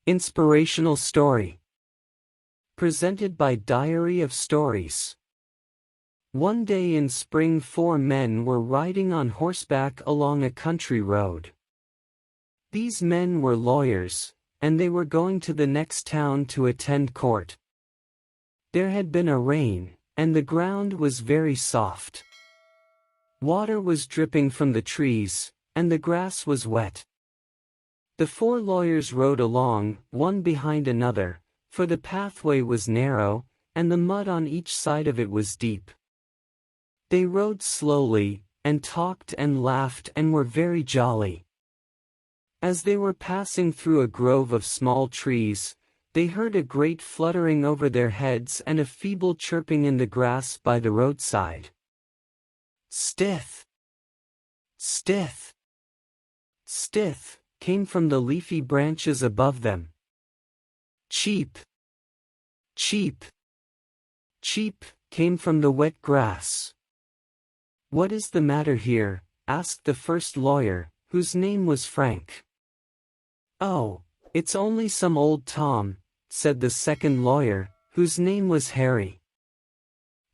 Inspirational Story. Presented by Diary of Stories. One day in spring, 4 men were riding on horseback along a country road. These men were lawyers, and they were going to the next town to attend court. There had been a rain, and the ground was very soft. Water was dripping from the trees, and the grass was wet. The 4 lawyers rode along, one behind another, for the pathway was narrow, and the mud on each side of it was deep. They rode slowly, and talked and laughed and were very jolly. As they were passing through a grove of small trees, they heard a great fluttering over their heads and a feeble chirping in the grass by the roadside. Stith! Stith! Stith! Came from the leafy branches above them. Cheep! Cheep! Cheep! Came from the wet grass. "What is the matter here?" asked the first lawyer, whose name was Frank. "Oh, it's only some old Tom," said the second lawyer, whose name was Harry.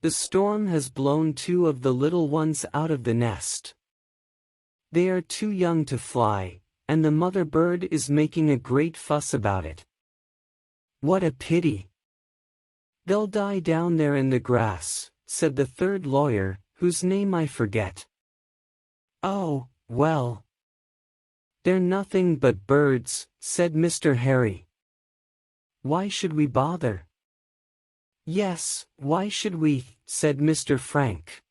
"The storm has blown 2 of the little ones out of the nest. They are too young to fly, and the mother bird is making a great fuss about it. What a pity! They'll die down there in the grass," said the third lawyer, whose name I forget. "Oh, well. They're nothing but birds," said Mr. Harry. "Why should we bother?" "Yes, why should we?" said Mr. Frank.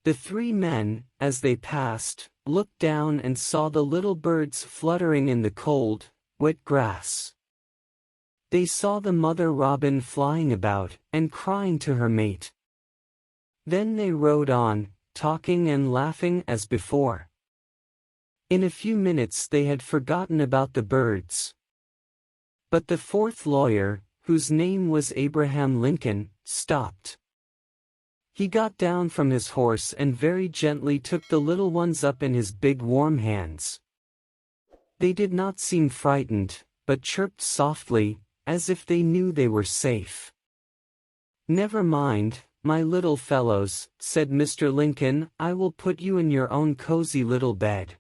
The 3 men, as they passed, looked down and saw the little birds fluttering in the cold, wet grass. They saw the mother robin flying about and crying to her mate. Then they rode on, talking and laughing as before. In a few minutes they had forgotten about the birds. But the 4th lawyer, whose name was Abraham Lincoln, stopped. He got down from his horse and very gently took the little ones up in his big warm hands. They did not seem frightened, but chirped softly, as if they knew they were safe. "Never mind, my little fellows," said Mr. Lincoln, "I will put you in your own cozy little bed."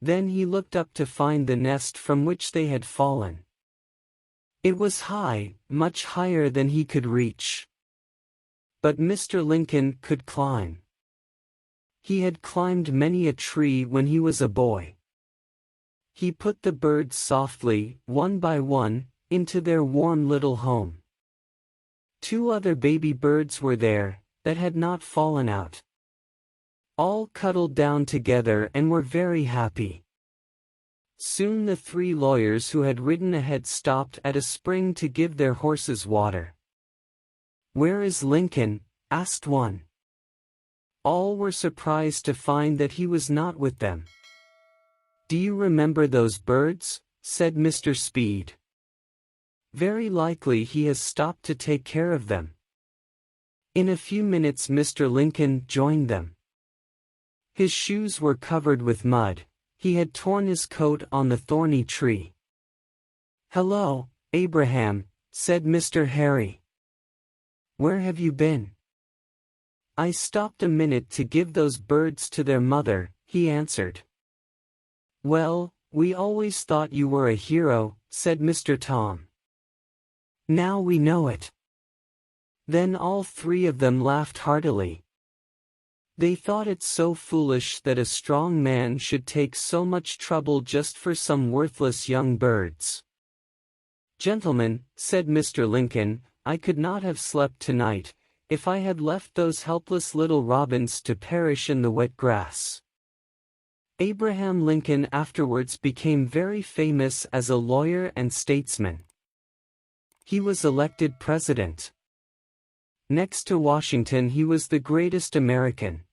Then he looked up to find the nest from which they had fallen. It was high, much higher than he could reach. But Mr. Lincoln could climb. He had climbed many a tree when he was a boy. He put the birds softly, one by one, into their warm little home. 2 other baby birds were there, that had not fallen out. All cuddled down together and were very happy. Soon the 3 lawyers who had ridden ahead stopped at a spring to give their horses water. "Where is Lincoln?" asked one. All were surprised to find that he was not with them. "Do you remember those birds?" said Mr. Speed. "Very likely he has stopped to take care of them." In a few minutes Mr. Lincoln joined them. His shoes were covered with mud. He had torn his coat on the thorny tree. "Hello, Abraham," said Mr. Harry. "Where have you been?" "I stopped a minute to give those birds to their mother," he answered. "Well, we always thought you were a hero," said Mr. Tom. "Now we know it." Then all 3 of them laughed heartily. They thought it so foolish that a strong man should take so much trouble just for some worthless young birds. "Gentlemen," said Mr. Lincoln, "I could not have slept tonight, if I had left those helpless little robins to perish in the wet grass." Abraham Lincoln afterwards became very famous as a lawyer and statesman. He was elected president. Next to Washington, he was the greatest American.